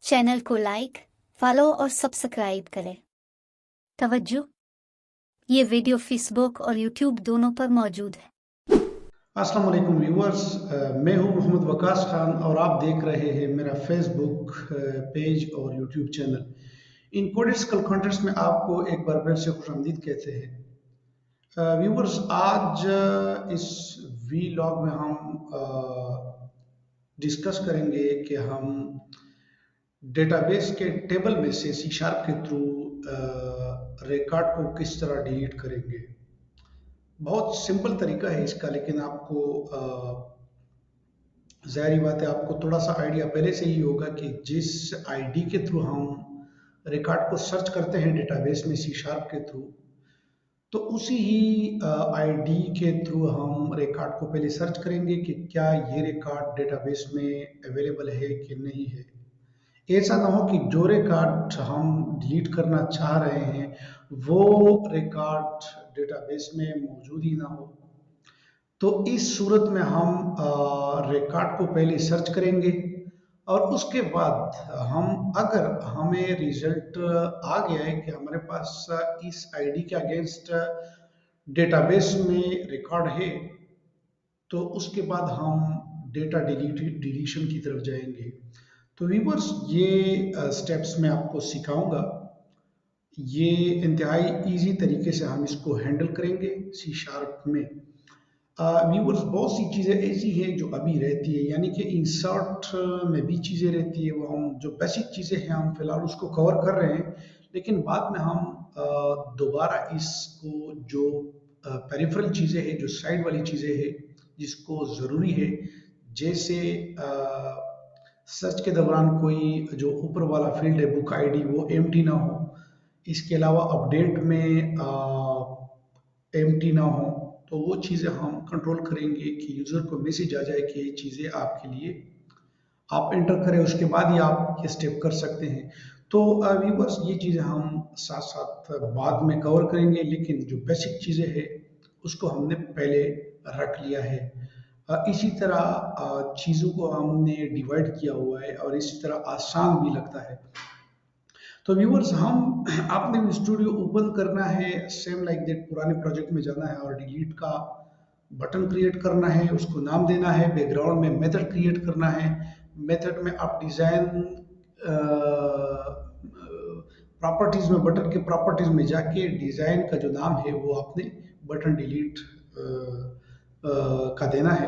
Channel को like, follow और subscribe करें। तवज्जो, ये वीडियो फेसबुक और यूट्यूब दोनों पर मौजूद है। अस्सलाम वालेकुम व्यूअर्स, मैं हूं मोहम्मद वकास खान और आप देख रहे हैं मेरा फेसबुक पेज और यूट्यूब चैनल। इन पॉलिटिकल कॉन्टेंट्स में आपको एक बार फिर से खुशामदीद कहते हैं। व्यूअर्स, आज इस वीलॉग में हम डिस्कस करेंगे कि हम डेटाबेस के टेबल में से सी शार्प के थ्रू रिकॉर्ड को किस तरह डिलीट करेंगे। बहुत सिंपल तरीका है इसका, लेकिन आपको ज़ाहिर बात है आपको थोड़ा सा आइडिया पहले से ही होगा कि जिस आईडी के थ्रू हम रिकॉर्ड को सर्च करते हैं डेटाबेस में सी शार्प के थ्रू, तो उसी ही आईडी के थ्रू हम रिकॉर्ड को पहले सर्च करेंगे कि क्या ये रिकॉर्ड डेटाबेस में अवेलेबल है कि नहीं है। ऐसा ना हो कि जो रिकॉर्ड हम डिलीट करना चाह रहे हैं वो रिकॉर्ड डेटाबेस में मौजूद ही ना हो। तो इस सूरत में हम रिकॉर्ड को पहले सर्च करेंगे और उसके बाद हम अगर हमें रिजल्ट आ गया है कि हमारे पास इस आईडी के अगेंस्ट डेटाबेस में रिकॉर्ड है, तो उसके बाद हम डेटा डिलीशन की तरफ जाएंगे। तो व्यूअर्स, ये स्टेप्स मैं आपको सिखाऊंगा। ये इंतहाई इजी तरीके से हम इसको हैंडल करेंगे सी शार्प में। व्यूअर्स, बहुत सी चीज़ें ऐसी हैं जो अभी रहती है, यानी कि इंसर्ट में भी चीज़ें रहती है। वो हम जो बेसिक चीज़ें हैं हम फिलहाल उसको कवर कर रहे हैं, लेकिन बाद में हम दोबारा इसको जो पेरिफेरल चीज़ें हैं, जो साइड वाली चीज़ें हैं जिसको ज़रूरी है, जैसे सर्च के दौरान कोई जो ऊपर वाला फील्ड है बुक आईडी वो एम्प्टी ना हो, इसके अलावा अपडेट में एम्प्टी ना हो, तो वो चीज़ें हम कंट्रोल करेंगे कि यूज़र को मैसेज आ जाए कि ये चीज़ें आपके लिए आप एंटर करें, उसके बाद ही आप ये स्टेप कर सकते हैं। तो व्यूअर्स, ये चीज़ें हम साथ साथ बाद में कवर करेंगे, लेकिन जो बेसिक चीज़ें हैं उसको हमने पहले रख लिया है। इसी तरह चीज़ों को हमने डिवाइड किया हुआ है और इसी तरह आसान भी लगता है। तो व्यूअर्स, हम आपने स्टूडियो ओपन करना है, सेम लाइक दैट पुराने प्रोजेक्ट में जाना है और डिलीट का बटन क्रिएट करना है, उसको नाम देना है, बैकग्राउंड में मेथड क्रिएट करना है। मेथड में आप डिज़ाइन प्रॉपर्टीज़ में, बटन के प्रॉपर्टीज़ में जाके डिज़ाइन का जो नाम है वो आपने बटन डिलीट का देना है।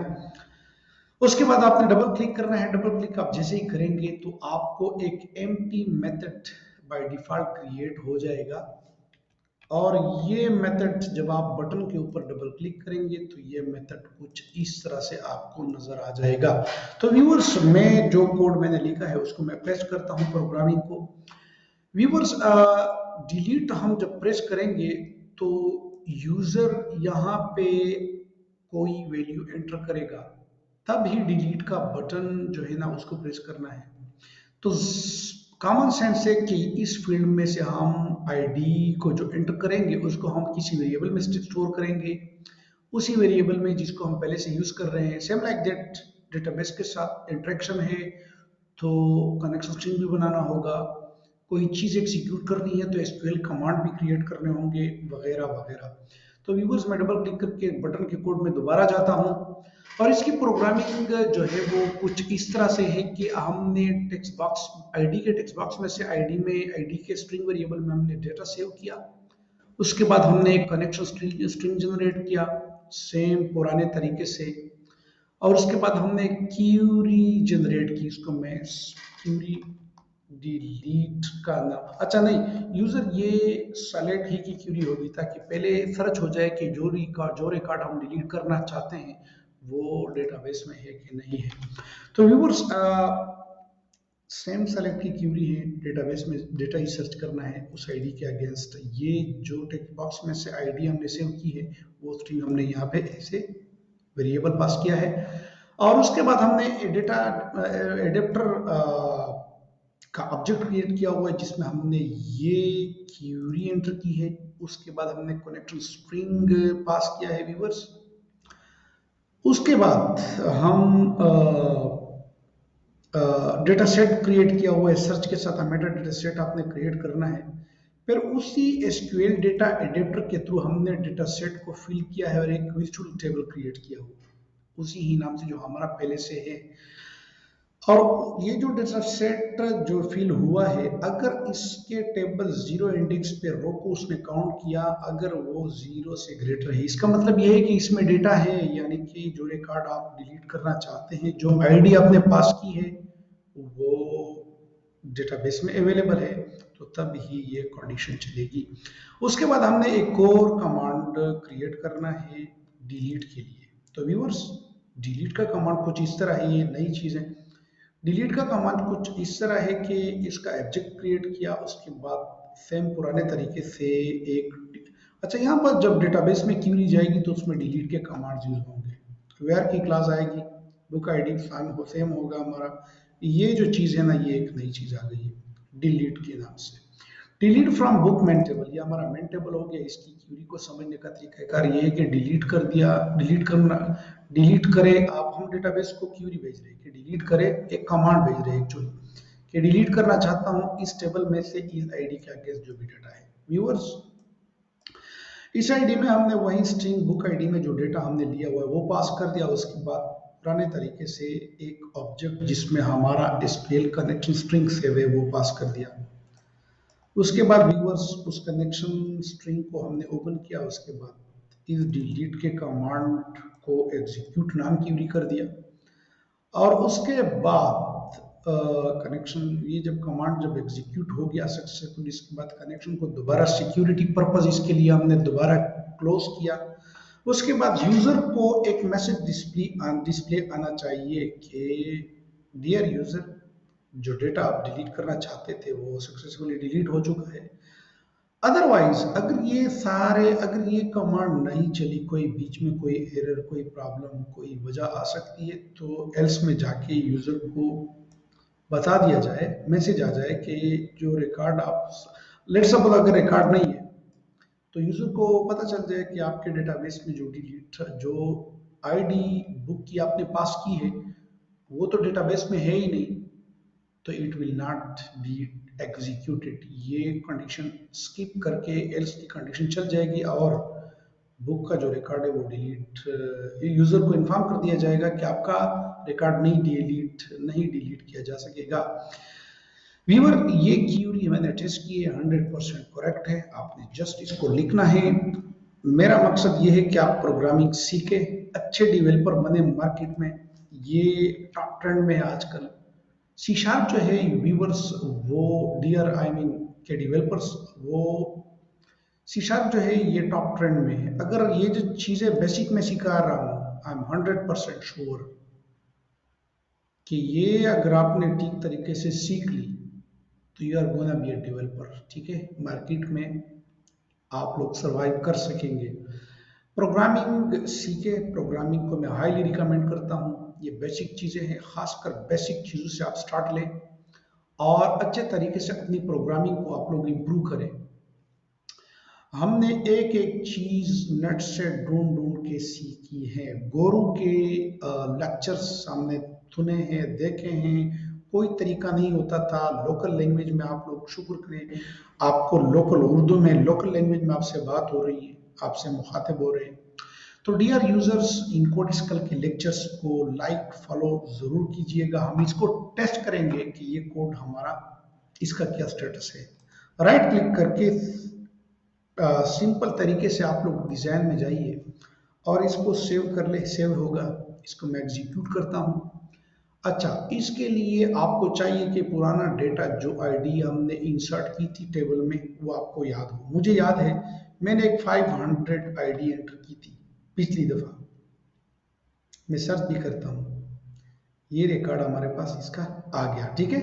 उसके बाद आपने डबल क्लिक करना है। डबल क्लिक आप जैसे ही करेंगे तो आपको एक empty method by default create हो जाएगा, और ये मेथड जब आप बटन के ऊपर डबल क्लिक करेंगे तो ये मेथड कुछ इस तरह से आपको नजर आ जाएगा। तो व्यूअर्स, मैं जो कोड मैंने लिखा है उसको मैं प्रेस करता हूँ प्रोग्रामिंग को। व्यूअर्स, डिलीट हम जब प्रेस करेंगे तो यूजर यहाँ पे कोई वैल्यू एंटर करेगा, तब ही डिलीट का बटन जो है ना उसको प्रेस करना है। तो कॉमन सेंस है कि इस फील्ड में से हम आईडी को जो एंटर करेंगे उसको हम किसी वेरिएबल में स्टोर करेंगे, उसी वेरिएबल में जिसको हम पहले से यूज कर रहे हैं। सेम लाइक दैट डेटाबेस के साथ इंटरेक्शन है तो कनेक्शन स्ट्रिंग भी बनाना होगा, कोई चीज़ एग्जीक्यूट करनी है तो एसक्यूएल कमांड भी क्रिएट करने होंगे, वगैरह वगैरह। तो व्यूअर्स, मैं डबल क्लिक करके बटन के कोड में दोबारा जाता हूँ और इसकी प्रोग्रामिंग जो है वो कुछ इस तरह से है कि हमने टेक्स्ट बॉक्स, आईडी के टेक्स्ट बॉक्स में से आईडी के स्ट्रिंग वेरिएबल में हमने डेटा सेव किया। उसके बाद हमने एक कनेक्शन स्ट्रिंग जनरेट किया सेम पुराने तरीके से, और उसके बाद हमने क्यूरी जनरेट की। इसको मैं क्यूरी डिलीट का नाम, अच्छा नहीं, यूजर ये सेलेक्ट ही की क्यूरी होगी ताकि पहले सर्च हो जाए कि जो रिकॉर्ड हम डिलीट करना चाहते हैं वो डेटाबेस में है कि नहीं है। तो व्यूअर्स, सेम सेलेक्ट की क्यूरी है, डेटाबेस में डेटा ही सर्च करना है उस आईडी के अगेंस्ट। ये जो टेक्स्ट बॉक्स में से आईडी हमने सेव की है वो स्ट्रिंग हमने यहाँ पे ऐसे वेरिएबल पास किया है, और उसके बाद हमने डेटा एडेप्टर का ऑब्जेक्ट क्रिएट किया हुआ है जिसमें हमने ये क्यूरी एंटर की है। उसके बाद हमने कनेक्शन स्ट्रिंग पास किया है व्यूअर्स। उसके बाद हम डेटा सेट क्रिएट किया हुआ है, सर्च के साथ मेटा डेटा सेट आपने क्रिएट करना है। फिर उसी एसक्यूएल डेटा एडेप्टर के थ्रू हमने डेटा सेट को फिल किया है और एक वर्चुअल टेबल क्रिएट किया हुआ उसी ही नाम से जो हमारा पहले से है। और ये जो डेटा सेट जो फिल हुआ है, अगर इसके टेबल जीरो इंडेक्स पे रो को उसने काउंट किया, अगर वो जीरो से ग्रेटर है, इसका मतलब ये है कि इसमें डेटा है, यानी कि जो रिकॉर्ड आप डिलीट करना चाहते हैं, जो आईडी आपने पास की है वो डेटाबेस में अवेलेबल है, तो तब ही ये कंडीशन चलेगी। उसके बाद हमने एक और कमांड क्रिएट करना है डिलीट के लिए। तो व्यूअर्स, डिलीट का कमांड कुछ इस तरह है, ये नई चीज़ है। डिलीट का कमांड कुछ इस तरह है कि इसका ऑब्जेक्ट क्रिएट किया, उसके बाद सेम पुराने तरीके से एक, अच्छा यहाँ पर जब डेटाबेस में क्यूरी जाएगी तो उसमें डिलीट के कमांड यूज होंगे। वेयर की क्लास आएगी, बुक आईडी सेम होगा हमारा। ये जो चीज़ है ना, ये एक नई चीज़ आ गई है डिलीट के नाम से। Delete from book main table, ये हमारा मेन टेबल हो गया। इसकी क्यूरी को समझने का तरीकाकार ये है कि डिलीट कर दिया, डिलीट करना, डिलीट करे आप, हम डेटाबेस को क्यूरी भेज रहे हैं कि डिलीट करे, एक कमांड भेज रहे हैं एक्चुअली कि डिलीट करना चाहता हूं इस टेबल में से इस आईडी के आगे जो भी डेटा है। व्यूअर्स, इस आईडी में हमने वही स्ट्रिंग बुक आईडी में जो डेटा हमने लिया हुआ है वो पास कर दिया। उसके बाद पुराने तरीके से एक ऑब्जेक्ट जिसमें हमारा एसक्यूएल कनेक्शन स्ट्रिंग सेव है वो पास कर दिया। उसके बाद व्यूअर्स, उस कनेक्शन स्ट्रिंग को हमने ओपन किया, उसके बाद इस डिलीट के कमांड को एग्जीक्यूट नाम की भी कर दिया। और उसके बाद कनेक्शन, ये जब कमांड जब एग्जीक्यूट हो गया सक्सेसफुल, इसके बाद कनेक्शन को दोबारा सिक्योरिटी पर्पज इसके लिए हमने दोबारा क्लोज किया। उसके बाद यूजर को एक मैसेज डिस्प्ले आना चाहिए कि डियर यूजर, जो डेटा आप डिलीट करना चाहते थे वो सक्सेसफुली डिलीट हो चुका है। अदरवाइज अगर ये कमांड नहीं चली, कोई बीच में कोई एरर, कोई प्रॉब्लम, कोई वजह आ सकती है, तो एल्स में जाके यूजर को बता दिया जाए, मैसेज आ जाए कि जो रिकॉर्ड आप, लेट्स सपोज अगर रिकॉर्ड नहीं है तो यूजर को पता चल जाए कि आपके डेटाबेस में जो आईडी बुक की आपने पास की है वो तो डेटाबेस में है ही नहीं, तो it will not be executed. ये कंडीशन स्किप करके एल्स की कंडीशन चल जाएगी और बुक का जो रिकॉर्ड है वो डिलीट, यूजर को इन्फॉर्म कर दिया जाएगा कि आपका रिकॉर्ड नहीं डिलीट किया जा सकेगा। व्यूअर, ये क्यूरी मैंने टेस्ट की है, 100% करेक्ट है। आपने जस्ट इसको लिखना है। मेरा मकसद ये है कि आप प्रोग्रामिंग सीखे, अच्छे डेवलपर बने मार्केट में। ये टॉप ट्रेंड में है आजकल। सी शार्प जो है व्यूअर्स, वो डियर आई मीन के डेवलपर्स, वो सी शार्प जो है ये टॉप ट्रेंड में है। अगर ये जो चीज़ें बेसिक में सिखा रहा हूँ, आई एम 100% श्योर कि ये अगर आपने ठीक तरीके से सीख ली तो you are gonna be a developer. ठीक है, मार्केट में आप लोग सरवाइव कर सकेंगे। प्रोग्रामिंग सीखे, प्रोग्रामिंग को मैं हाईली रिकमेंड करता हूँ। ये बेसिक चीज़ें हैं, खासकर बेसिक चीज़ों से आप स्टार्ट लें और अच्छे तरीके से अपनी प्रोग्रामिंग को आप लोग इम्प्रूव करें। हमने एक एक चीज़ नेट से ढूंढ ढूंढ के सीखी है। गुरु के लेक्चर्स हमने सुने हैं, देखे हैं। कोई तरीका नहीं होता था। लोकल लैंग्वेज में आप लोग शुक्र करें, आपको लोकल उर्दू में, लोकल लैंग्वेज में आपसे बात हो रही है, आपसे मुखातिब हो रहे हैं। तो डियर यूजर्स, इन कोड स्कल के लेक्चर्स को लाइक फॉलो ज़रूर कीजिएगा। हम इसको टेस्ट करेंगे कि ये कोड हमारा, इसका क्या स्टेटस है। राइट क्लिक करके सिंपल तरीके से आप लोग डिज़ाइन में जाइए और इसको सेव कर ले। सेव होगा, इसको मैं एग्जीक्यूट करता हूँ। अच्छा, इसके लिए आपको चाहिए कि पुराना डेटा जो आईडी हमने इंसर्ट की थी टेबल में वो आपको याद हो। मुझे याद है, मैंने एक 500 आईडी एंटर की थी पिछली दफ़ा। मैं सर्च भी करता हूँ, ये रिकॉर्ड हमारे पास इसका आ गया। ठीक है,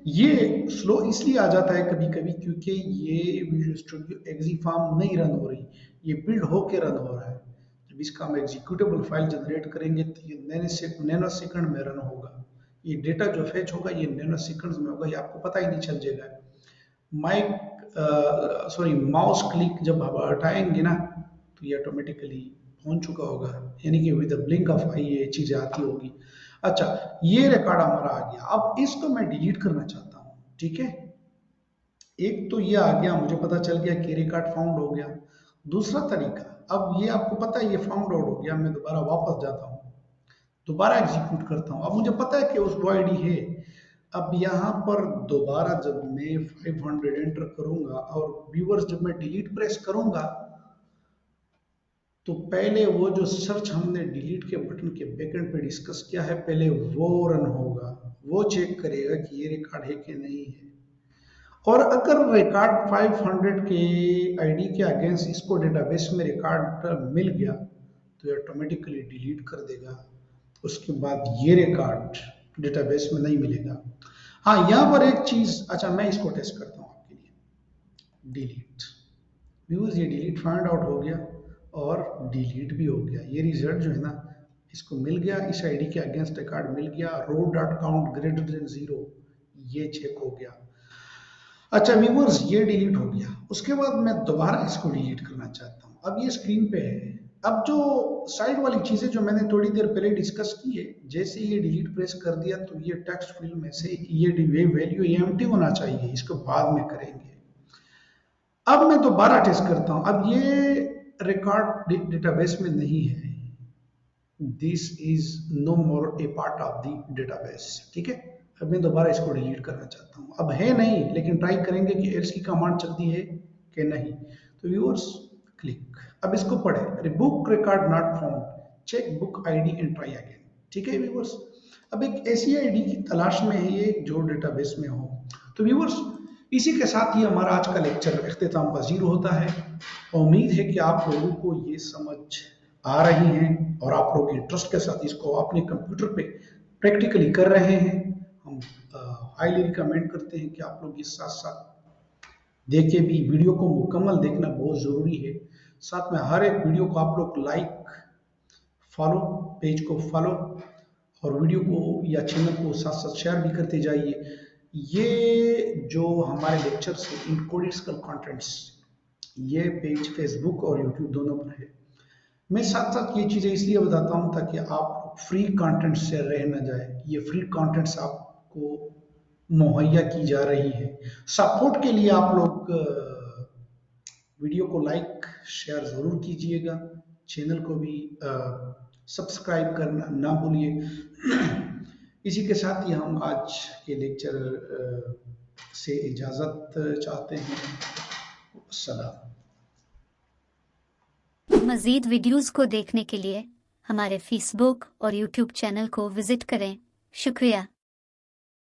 ये स्लो इसलिए आ जाता है कभी कभी क्योंकि ये विजुअल स्टूडियो एक्जी फार्म नहीं रन हो रही, ये बिल्ड होके रन हो रहा है। जब इसका हम एग्जीक्यूटेबल फाइल जनरेट करेंगे तो ये नैनो सेकंड में रन होगा। ये डेटा जो फेच होगा ये नैनो सेकंड्स में होगा, ये आपको पता ही नहीं चल जाएगा। माउस क्लिक जब आप हटाएंगे ना तो ये ऑटोमेटिकली पहुंच चुका होगा, यानी कि विद द ब्लिंक ऑफ आई ये चीज़ें आती होगी। अच्छा, ये रिकॉर्ड हमारा आ गया। अब इसको मैं डिलीट करना चाहता हूँ, ठीक है। एक तो ये आ गया, मुझे पता चल गया कि रिकॉर्ड फाउंड हो गया। दूसरा तरीका, अब ये आपको पता है ये फाउंड आउट हो गया, मैं दोबारा वापस जाता हूँ, दोबारा एग्जीक्यूट करता हूँ। अब मुझे पता है कि उस वो आईडी है। अब यहाँ पर दोबारा जब मैं 500 एंटर करूंगा और व्यूअर्स जब मैं डिलीट प्रेस करूंगा, तो पहले वो जो सर्च हमने डिलीट के बटन के बैकएंड पे डिस्कस किया है, पहले वो रन होगा, वो चेक करेगा कि ये रिकॉर्ड है कि नहीं है। और अगर रिकॉर्ड 500 के आईडी के अगेंस्ट इसको डेटाबेस में रिकॉर्ड मिल गया, तो ये ऑटोमेटिकली डिलीट कर देगा। उसके बाद ये रिकॉर्ड डेटाबेस में नहीं मिलेगा। हाँ, यहाँ पर एक चीज, अच्छा मैं इसको टेस्ट करता हूँ आपके लिए। डिलीट व्यूज, ये डिलीट फाइंड आउट हो गया और डिलीट भी हो गया। ये रिजल्ट जो है ना, इसको मिल गया, इस आईडी के अगेंस्ट रिकॉर्ड मिल गया, रो डॉट काउंट ग्रेटर देन 0, ये चेक हो गया। अच्छा व्यूअर्स, ये डिलीट हो गया। उसके बाद मैं दोबारा इसको डिलीट करना चाहता हूँ। अब ये स्क्रीन पे है। अब जो साइड वाली चीजें जो मैंने थोड़ी देर पहले डिस्कस की है, जैसे ये डिलीट प्रेस कर दिया तो ये टेक्स्ट फील्ड में से ये वैल्यू एम्प्टी होना चाहिए, इसको बाद में करेंगे। अब मैं दोबारा टेस्ट करता हूँ। अब ये रिकॉर्ड डेटाबेस में नहीं है, this is no more a part of the database, ठीक है। अब मैं दोबारा इसको डिलीट करना चाहता हूँ। अब है नहीं, लेकिन ट्राई करेंगे कि एल्स की कमांड चलती है कि नहीं। तो व्यूअर्स क्लिक, अब इसको पढ़े, book record not found, cheque book ID and try again, ठीक है व्यूअर्स। अब एक ऐसी आईडी की तलाश में है ये जो डेटाबेस में हो। तो व्यूअर्स, इसी के साथ ही हमारा आज का लेक्चर इख्तिताम पजीर होता है। उम्मीद है कि आप लोगों को ये समझ आ रही हैं और आप लोग इंटरेस्ट के साथ इसको अपने कंप्यूटर पे प्रैक्टिकली कर रहे हैं। हम हाईली रिकमेंड करते हैं कि आप लोग इस साथ साथ देखे भी, वीडियो को मुकम्मल देखना बहुत ज़रूरी है। साथ में हर एक वीडियो को आप लोग लाइक, फॉलो, पेज को फॉलो और वीडियो को या चैनल को साथ साथ शेयर भी करते जाइए। ये जो हमारे लेक्चर्स हैं, इनकोडिस्कल कंटेंट्स, ये पेज फेसबुक और यूट्यूब दोनों पर है। मैं साथ साथ ये चीज़ें इसलिए बताता हूँ ताकि आप फ्री कंटेंट से रह ना जाए। ये फ्री कंटेंट्स आपको मुहैया की जा रही है। सपोर्ट के लिए आप लोग वीडियो को लाइक शेयर ज़रूर कीजिएगा, चैनल को भी सब्सक्राइब करना ना भूलिए। इसी के साथ ही हम आज के लेक्चर से इजाज़त चाहते हैं। सलाम। मज़ीद वीडियोज़ को देखने के लिए हमारे फेसबुक और यूट्यूब चैनल को विज़िट करें। शुक्रिया।